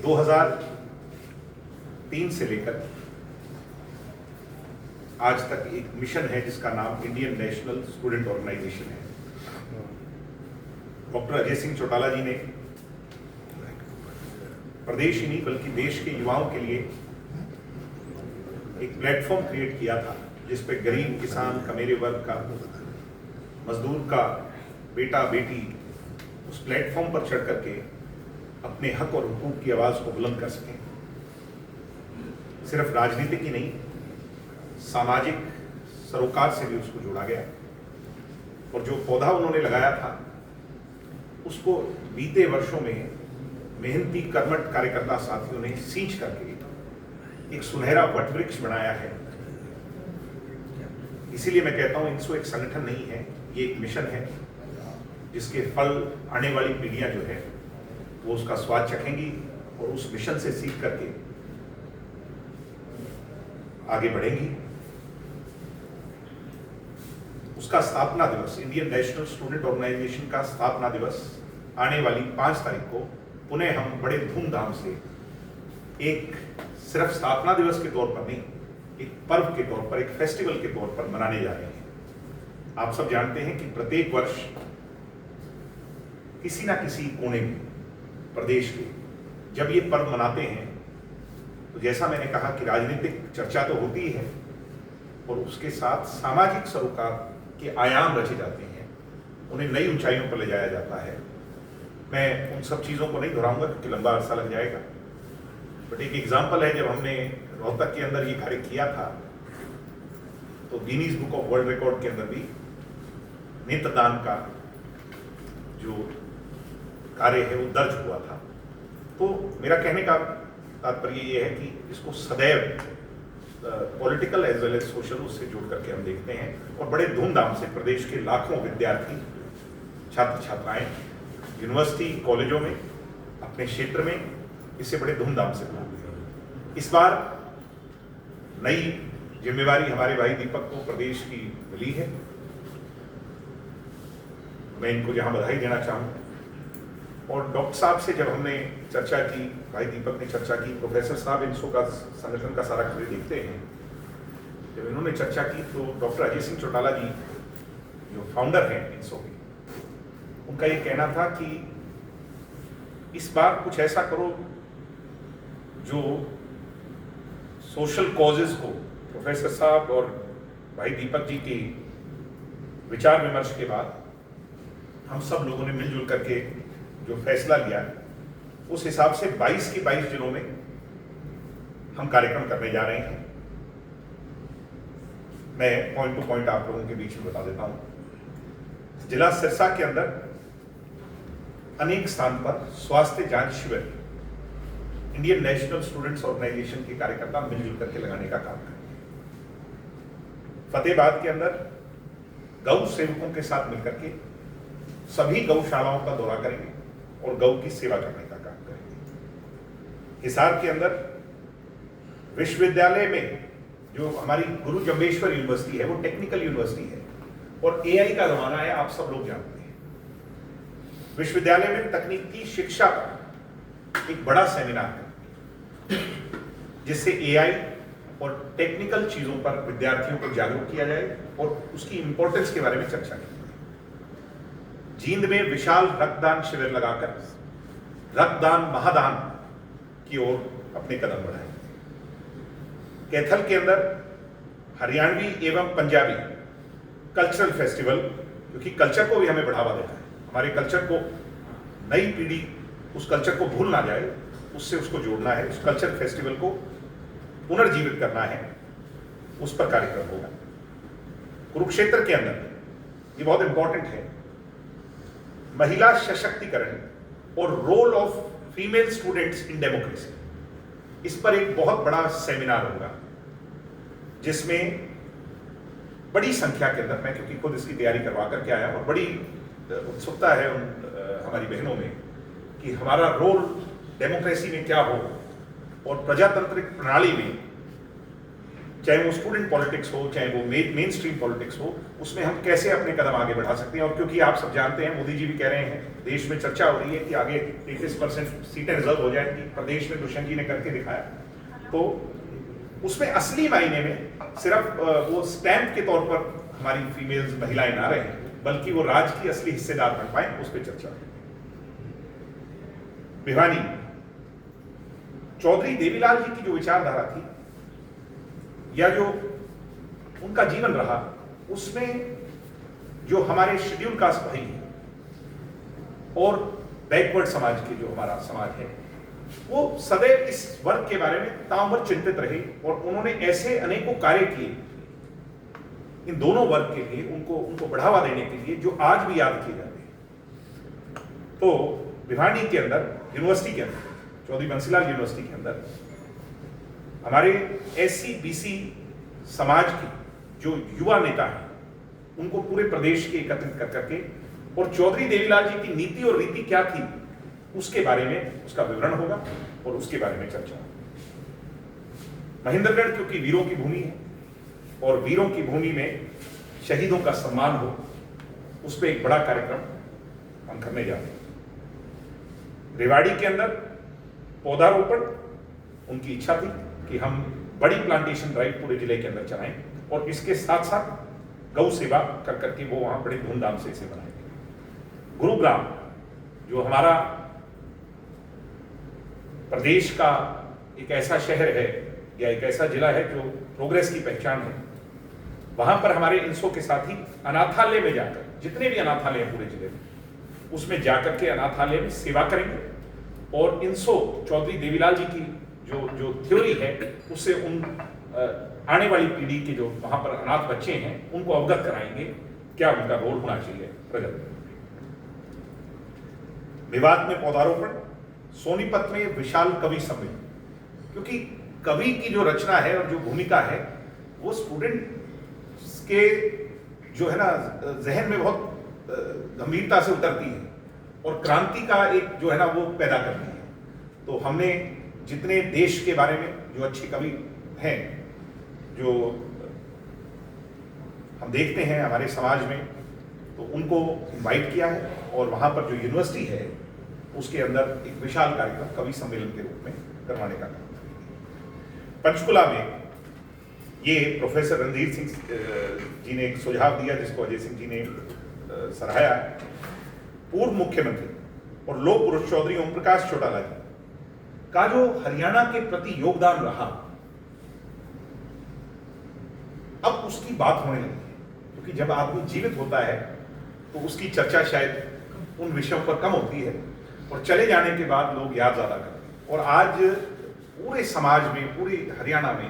2003 से लेकर आज तक एक मिशन है जिसका नाम इंडियन नेशनल स्टूडेंट ऑर्गेनाइजेशन है। डॉक्टर अजय सिंह चौटाला जी ने प्रदेश ही नहीं बल्कि देश के युवाओं के लिए एक प्लेटफॉर्म क्रिएट किया था जिस पे गरीब, किसान, कमेरे वर्ग का, मजदूर का बेटा बेटी उस प्लेटफॉर्म पर चढ़ करके अपने हक और हुकूक की आवाज को बुलंद कर सकें। सिर्फ राजनीतिक ही नहीं, सामाजिक सरोकार से भी उसको जोड़ा गया और जो पौधा उन्होंने लगाया था उसको बीते वर्षों में मेहनती कर्मठ कार्यकर्ता साथियों ने सींच करके एक सुनहरा वटवृक्ष बनाया है। इसीलिए मैं कहता हूं इनसो एक संगठन नहीं है, ये एक मिशन है जिसके फल आने वाली पीढ़ियां जो है वो उसका स्वाद चखेंगी और उस मिशन से सीख करके आगे बढ़ेंगी। उसका स्थापना दिवस, इंडियन नेशनल स्टूडेंट ऑर्गेनाइजेशन का स्थापना दिवस आने वाली 5 तारीख को पुनः हम बड़े धूमधाम से एक सिर्फ स्थापना दिवस के तौर पर नहीं, एक पर्व के तौर पर, एक फेस्टिवल के तौर पर मनाने जा रहे हैं। आप सब जानते हैं कि प्रत्येक वर्ष किसी ना किसी कोने में प्रदेश के जब ये पर्व मनाते हैं तो जैसा मैंने कहा कि राजनीतिक चर्चा तो होती है और उसके साथ सामाजिक सरोकार के आयाम रचे जाते हैं, उन्हें नई ऊंचाइयों पर ले जाया जाता है। मैं उन सब चीज़ों को नहीं दोहराऊंगा क्योंकि लंबा अरसा लग जाएगा, बट एक एग्जाम्पल है, जब हमने रोहतक के अंदर ये कार्य किया था तो Guinness book of world record के अंदर भी नेत्रदान का जो कार्य है वो दर्ज हुआ था। तो मेरा कहने का तात्पर्य ये है कि इसको सदैव political as well as social उससे जोड़ करके हम देखते हैं और बड़े धूमधाम से प्रदेश के लाखों विद्यार्थी, छात्र छात्राएं यूनिवर्सिटी कॉलेजों में, अपने क्षेत्र में इसे बड़े धूमधाम से मनाते हैं। इस बार नई जिम्मेवारी हमारे भाई दीपक को प्रदेश की मिली है। मैं इनको यहां बधाई देना चाहूँ और डॉक्टर साहब से जब हमने चर्चा की, भाई दीपक ने चर्चा की, प्रोफेसर साहब इनसो का संगठन का सारा कार्य देखते हैं, जब इन्होंने चर्चा की तो डॉक्टर अजय सिंह चौटाला जी जो फाउंडर हैं इनसो के, उनका ये कहना था कि इस बार कुछ ऐसा करो जो सोशल कॉजेज को, प्रोफेसर साहब और भाई दीपक जी के विचार विमर्श के बाद हम सब लोगों ने मिलजुल करके जो फैसला लिया उस हिसाब से 22 के 22 जिलों में हम कार्यक्रम करने जा रहे हैं। मैं पॉइंट टू पॉइंट आप लोगों के बीच में बता देता हूं। जिला सिरसा के अंदर अनेक स्थान पर स्वास्थ्य जांच शिविर इंडियन नेशनल स्टूडेंट्स ऑर्गेनाइजेशन के कार्यकर्ता मिलजुल करके लगाने का काम करेंगे। फतेहाबाद के अंदर गौ सेवकों के साथ मिलकर के सभी गौशालाओं का दौरा करेंगे और गौ की सेवा करने का काम करेंगे। हिसार के अंदर विश्वविद्यालय में जो हमारी गुरु जम्बेश्वर यूनिवर्सिटी है वो टेक्निकल यूनिवर्सिटी है और एआई का जमाना है, आप सब लोग जानते हैं। विश्वविद्यालय में तकनीकी शिक्षा पर एक बड़ा सेमिनार है जिससे एआई और टेक्निकल चीजों पर विद्यार्थियों को जागरूक किया जाए और उसकी इंपॉर्टेंस के बारे में चर्चा की। जींद में विशाल रक्तदान शिविर लगाकर रक्तदान महादान की ओर अपने कदम बढ़ाएंगे। कैथल के अंदर हरियाणवी एवं पंजाबी कल्चरल फेस्टिवल, क्योंकि कल्चर को भी हमें बढ़ावा देना है, हमारे कल्चर को नई पीढ़ी उस कल्चर को भूल ना जाए, उससे उसको जोड़ना है, उस कल्चर फेस्टिवल को पुनर्जीवित करना है, उस पर कार्यक्रम होगा। कुरुक्षेत्र के अंदर ये बहुत इंपॉर्टेंट है, महिला सशक्तिकरण और role of female students in democracy, इस पर एक बहुत बड़ा सेमिनार होगा जिसमें बड़ी संख्या के अंदर, मैं क्योंकि खुद इसकी तैयारी करवा करके आया और बड़ी उत्सुकता है उन हमारी बहनों में कि हमारा रोल डेमोक्रेसी में क्या हो और प्रजातांत्रिक प्रणाली में चाहे वो स्टूडेंट पॉलिटिक्स हो, चाहे वो मेन स्ट्रीम पॉलिटिक्स हो, उसमें हम कैसे अपने कदम आगे बढ़ा सकते हैं। और क्योंकि आप सब जानते हैं, मोदी जी भी कह रहे हैं, देश में चर्चा हो रही है कि आगे 33% सीटें रिजर्व हो जाएंगी, प्रदेश में दुष्यंत जी ने करके दिखाया, तो उसमें असली मायने में सिर्फ वो स्टैंप के तौर पर हमारी फीमेल्स महिलाएं ना रहे, बल्कि वो राज की असली हिस्सेदार बन पाए, उस पर चर्चा। भिवानी, चौधरी देवीलाल जी की जो विचारधारा थी या जो उनका जीवन रहा, उसमें जो हमारे शेड्यूल कास्ट भाई हैं और बैकवर्ड समाज के जो हमारा समाज है, वो सदैव इस वर्ग के बारे में ताउम्र चिंतित रहे और उन्होंने ऐसे अनेकों कार्य किए इन दोनों वर्ग के लिए, उनको बढ़ावा देने के लिए, जो आज भी याद किए जाते हैं। तो भिवानी के अंदर, यूनिवर्सिटी के अंदर, चौधरी बंसीलाल यूनिवर्सिटी के अंदर हमारे SC BC समाज के जो युवा नेता हैं, उनको पूरे प्रदेश के एकत्रित कर करके, और चौधरी देवीलाल जी की नीति और रीति क्या थी उसके बारे में उसका विवरण होगा और उसके बारे में चर्चा होगी। महेंद्रगढ़ क्योंकि वीरों की भूमि है और वीरों की भूमि में शहीदों का सम्मान हो, उस पर एक बड़ा कार्यक्रम हम करने जा रहे हैं। रेवाड़ी के अंदर पौधारोपण, उनकी इच्छा थी कि हम बड़ी प्लांटेशन ड्राइव पूरे जिले के अंदर चलाएं और इसके साथ साथ गौ सेवा कर करके वो वहां बड़े धूमधाम से इसे बनाएंगे। गुरुग्राम जो हमारा प्रदेश का एक ऐसा शहर है या एक ऐसा जिला है जो प्रोग्रेस की पहचान है, वहां पर हमारे इंसो के साथ ही अनाथालय में जाकर, जितने भी अनाथालय हैं पूरे जिले में, उसमें जाकर के अनाथालय में सेवा करेंगे और इंसो चौधरी देवीलाल जी की जो थ्योरी है उससे उन आने वाली पीढ़ी के जो वहां पर अनाथ बच्चे हैं उनको अवगत कराएंगे क्या उनका रोल होना चाहिए प्रगति में। विवाद में पौधारोपण, सोनीपत में विशाल कवि सम्मेलन, क्योंकि कवि की जो रचना है और जो भूमिका है वो स्टूडेंट के जो है ना जहन में बहुत गंभीरता से उतरती है और क्रांति का एक जो है ना वो पैदा करती है। तो हमने जितने देश के बारे में जो अच्छे कवि हैं, जो हम देखते हैं हमारे समाज में, तो उनको इनवाइट किया है और वहां पर जो यूनिवर्सिटी है उसके अंदर एक विशाल कार्यक्रम कवि सम्मेलन के रूप में करवाने का काम करेंगे। पंचकुला में ये प्रोफेसर रणधीर सिंह जी ने एक सुझाव दिया जिसको अजय सिंह जी ने सराहाया। पूर्व मुख्यमंत्री और लोक पुरुष चौधरी ओम प्रकाश चौटाला जी का जो हरियाणा के प्रति योगदान रहा, अब उसकी बात होने लगी है, क्योंकि जब आदमी जीवित होता है तो उसकी चर्चा शायद उन विषयों पर कम होती है और चले जाने के बाद लोग याद ज्यादा करते हैं। और आज पूरे समाज में, पूरे हरियाणा में,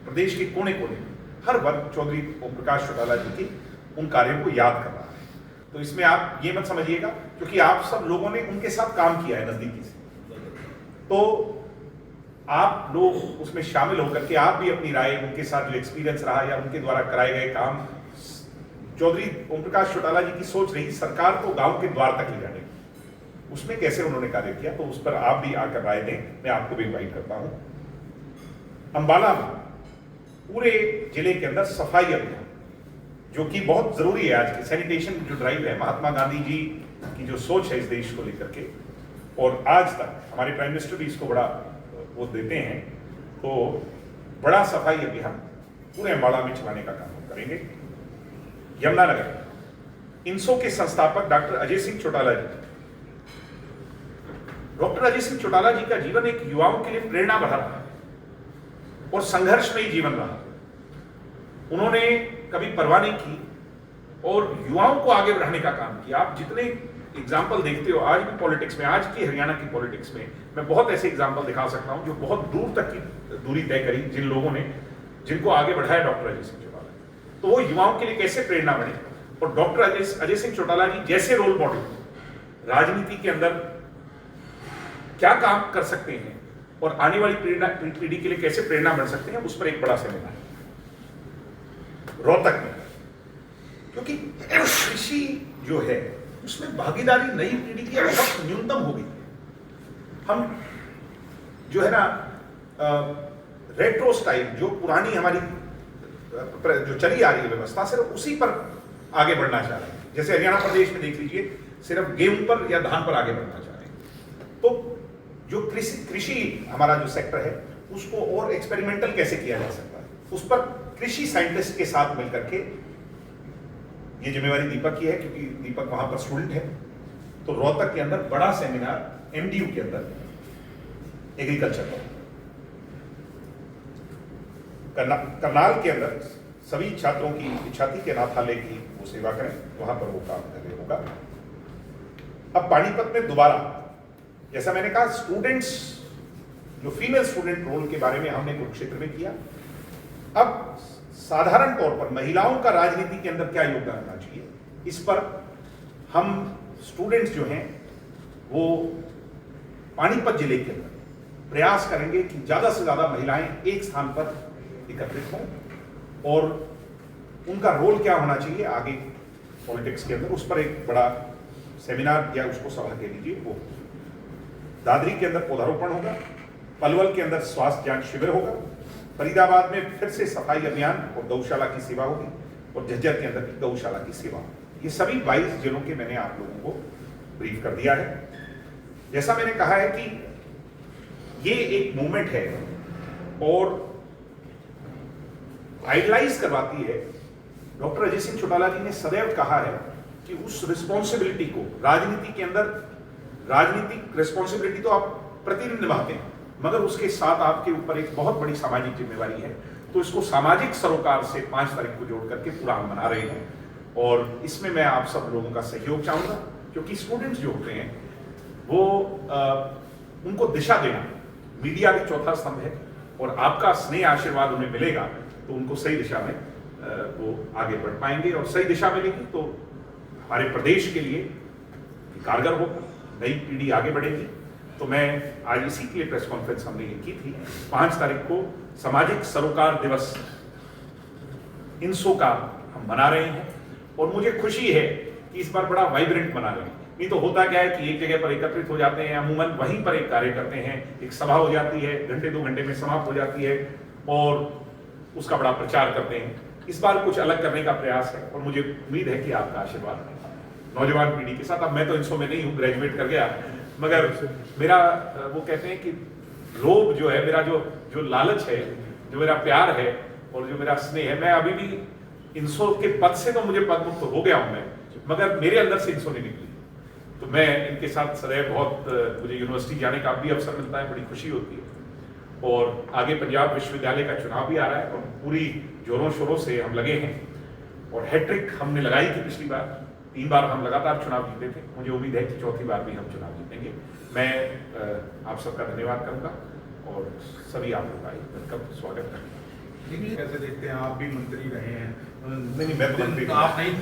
प्रदेश के कोने कोने में हर वर्ग चौधरी ओम प्रकाश चौटाला जी के उन कार्यों को याद कर रहा है। तो इसमें आप ये मत समझिएगा, क्योंकि आप सब लोगों ने उनके साथ काम किया है नजदीकी से, तो आप लोग उसमें शामिल होकर के आप भी अपनी राय, उनके साथ जो एक्सपीरियंस रहा या उनके द्वारा कराए गए काम, चौधरी ओम प्रकाश चौटाला जी की सोच रही सरकार को गांव के द्वार तक ले जाने की, उसमें कैसे उन्होंने कार्य किया, तो उस पर आप भी आकर राय दें। मैं आपको भी इनवाइट करता हूं। अंबाला में पूरे जिले के अंदर सफाई अभियान, जो कि बहुत जरूरी है आज की सैनिटेशन जो ड्राइव है, महात्मा गांधी जी की जो सोच है इस देश को लेकर के, और आज तक हमारे प्राइम मिनिस्टर भी इसको बड़ा वो देते हैं, तो बड़ा सफाई अभियान पूरे अंबाला में चलाने का काम हम करेंगे। यमुनानगर इंसो के संस्थापक डॉक्टर अजय सिंह चौटाला जी, डॉक्टर अजय सिंह चौटाला जी का जीवन एक युवाओं के लिए प्रेरणा बढ़ा रहा है और संघर्षमयी जीवन रहा। उन्होंने कभी परवाह नहीं की और युवाओं को आगे बढ़ाने का काम किया। आप जितने एग्जाम्पल देखते हो आज भी पॉलिटिक्स में, आज की हरियाणा की पॉलिटिक्स में, मैं बहुत ऐसे एग्जाम्पल दिखा सकता हूं जो बहुत दूर तक की दूरी तय करी, जिन लोगों ने, जिनको आगे बढ़ाया डॉक्टर अजय सिंह चौटाला, तो वो युवाओं के लिए कैसे प्रेरणा बने। और डॉक्टर अजय सिंह चौटाला जी जैसे रोल मॉडल राजनीति के अंदर क्या काम कर सकते हैं और आने वाली पीढ़ी के लिए कैसे प्रेरणा बन सकते हैं, उस पर एक बड़ा सेमिनार रोहतक में, क्योंकि कृषि जो है उसमें भागीदारी नई पीढ़ी की बहुत न्यूनतम हो गई। हम जो है ना रेट्रो स्टाइल, जो पुरानी हमारी जो चली आ रही है व्यवस्था, सिर्फ उसी पर आगे बढ़ना चाह रहे हैं। जैसे हरियाणा प्रदेश में देख लीजिए, सिर्फ गेहूं पर या धान पर आगे बढ़ना चाह रहे हैं। तो जो कृषि हमारा जो सेक्टर है उसको और एक्सपेरिमेंटल कैसे किया जा सकता है, उस पर कृषि साइंटिस्ट के साथ मिलकर के, ये जिम्मेवारी दीपक की है क्योंकि दीपक वहां पर स्टूडेंट है। तो रोहतक के अंदर बड़ा सेमिनार एमडीयू के अंदर एग्रीकल्चर पर, करनाल के अंदर सभी छात्रों की इच्छा थी कि अनाथालय की वो सेवा करें, वहां पर वो काम करने होगा। अब पानीपत में दोबारा, जैसा मैंने कहा, स्टूडेंट्स, जो फीमेल स्टूडेंट रोल के बारे में हमने कुरुक्षेत्र में किया। अब साधारण तौर पर महिलाओं का राजनीति के अंदर क्या योगदान होना चाहिए, इस पर हम स्टूडेंट्स जो हैं वो पानीपत जिले के अंदर प्रयास करेंगे कि ज्यादा से ज्यादा महिलाएं एक स्थान पर एकत्रित हों, और उनका रोल क्या होना चाहिए आगे पॉलिटिक्स के अंदर, उस पर एक बड़ा सेमिनार या उसको सभा कह लीजिए वो। दादरी के अंदर पौधारोपण होगा, पलवल के अंदर स्वास्थ्य जांच शिविर होगा, फरीदाबाद में फिर से सफाई अभियान और गौशाला की सेवा होगी, और झज्जर के अंदर भी गौशाला की सेवा। ये सभी 22 जिलों के मैंने आप लोगों को ब्रीफ कर दिया है। जैसा मैंने कहा है कि ये एक मूवमेंट है और आइडलाइज करवाती है। डॉक्टर अजय सिंह चौटाला जी ने सदैव कहा है कि उस रिस्पॉन्सिबिलिटी को, राजनीति के अंदर राजनीतिक रिस्पॉन्सिबिलिटी तो आप प्रतिदिन निभाते हैं, मगर उसके साथ आपके ऊपर एक बहुत बड़ी सामाजिक जिम्मेवारी है। तो इसको सामाजिक सरोकार से 5 तारीख को जोड़ करके पूरा हम मना रहे हैं, और इसमें मैं आप सब लोगों का सहयोग चाहूंगा, क्योंकि स्टूडेंट्स जो होते हैं वो उनको दिशा देना, मीडिया भी चौथा स्तंभ है, और आपका स्नेह आशीर्वाद उन्हें मिलेगा तो उनको सही दिशा में वो आगे बढ़ पाएंगे, और सही दिशा मिलेगी तो हमारे प्रदेश के लिए कारगर होगा, नई पीढ़ी आगे बढ़ेगी। तो मैं आज इसी के लिए प्रेस कॉन्फ्रेंस हमने ये की थी। 5 तारीख को सामाजिक सरोकार दिवस इनसो का हम मना रहे हैं, और मुझे खुशी है कि इस बार बड़ा वाइब्रेंट मना रहे हैं। नहीं तो होता क्या है कि एक जगह पर एकत्रित हो जाते हैं, अमूमन वहीं पर एक कार्य करते हैं, एक सभा हो जाती है, घंटे 2 घंटे में समाप्त हो जाती है, और उसका बड़ा प्रचार करते हैं। इस बार कुछ अलग करने का प्रयास है, और मुझे उम्मीद है कि आपका आशीर्वाद नौजवान पीढ़ी के साथ। अब मैं तो इनसो में नहीं हूँ, ग्रेजुएट कर गया, मगर मेरा वो कहते हैं कि लोभ जो है, मेरा जो लालच है, जो मेरा प्यार है और जो मेरा स्नेह है, मैं अभी भी इनसो के पद से तो मुझे पद मुक्त हो गया हूं मैं, मगर मेरे अंदर से इनसो नहीं निकली। तो मैं इनके साथ सदैव बहुत, मुझे यूनिवर्सिटी जाने का भी अवसर मिलता है, बड़ी खुशी होती है। और आगे पंजाब विश्वविद्यालय का चुनाव भी आ रहा है, और पूरी जोरों शोरों से हम लगे हैं, और हैट्रिक हमने लगाई थी पिछली बार, 3 बार हम लगातार चुनाव जीते थे। मुझे उम्मीद है कि चौथी बार भी हम चुनाव जीतेंगे। मैं आप सबका धन्यवाद करूंगा, और सभी आप लोग आए, वेलकम, स्वागत करेंगे। कैसे देखते हैं, आप भी मंत्री रहे हैं? नहीं, मैं तो मंत्री आप नहीं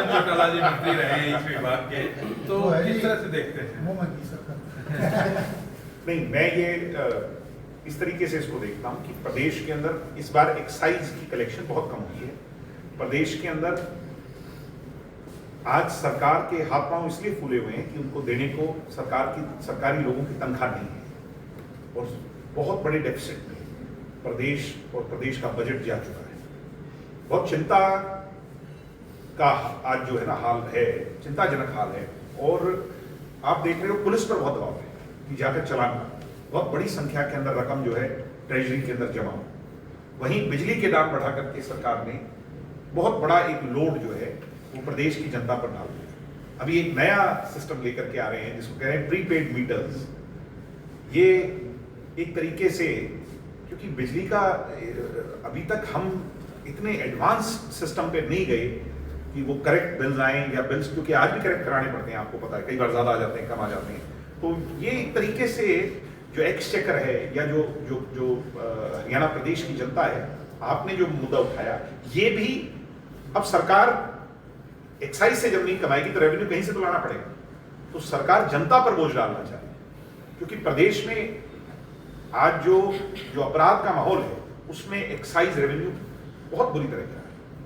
चौटाला जी मंत्री रहे हैं इस विभाग के, तो किस तरह से देखते हैं? नहीं, मैं ये इस तरीके से इसको देखता हूँ कि प्रदेश के अंदर इस बार एक्साइज की कलेक्शन बहुत कम हुई है। प्रदेश के अंदर आज सरकार के हाथ पांव इसलिए फूले हुए हैं कि उनको देने को सरकारी लोगों की तनख्वाह नहीं है, और बहुत बड़े डेफिसिट में प्रदेश और प्रदेश का बजट जा चुका है। बहुत चिंता का आज जो है ना हाल है, चिंताजनक हाल है। और आप देख रहे हो पुलिस पर बहुत दबाव है कि जाकर चालान, बहुत बड़ी संख्या के अंदर रकम जो है ट्रेजरी के अंदर जमा हो। वहीं बिजली के दाम बढ़ा करके सरकार ने बहुत बड़ा एक लोड जो है वो प्रदेश की जनता पर डाल दिया। अभी एक नया सिस्टम लेकर के आ रहे हैं जिसको कह रहे हैं प्रीपेड मीटर्स। ये एक तरीके से, क्योंकि बिजली का अभी तक हम इतने एडवांस सिस्टम पे नहीं गए कि वो करेक्ट बिल्स आए, या बिल्स क्योंकि आज भी करेक्ट कराने पड़ते हैं, आपको पता है, कई बार ज्यादा आ जाते हैं, कम आ जाते हैं। तो ये एक तरीके से जो एक्सचेकर है, या जो हरियाणा प्रदेश की जनता है, आपने जो मुद्दा उठाया, ये भी अब सरकार एक्साइज से जब नहीं कमाएगी तो रेवेन्यू कहीं से तो लाना पड़ेगा। तो सरकार जनता पर बोझ डालना चाहती है, क्योंकि प्रदेश में आज जो अपराध का माहौल है उसमें एक्साइज रेवेन्यू बहुत बुरी तरह का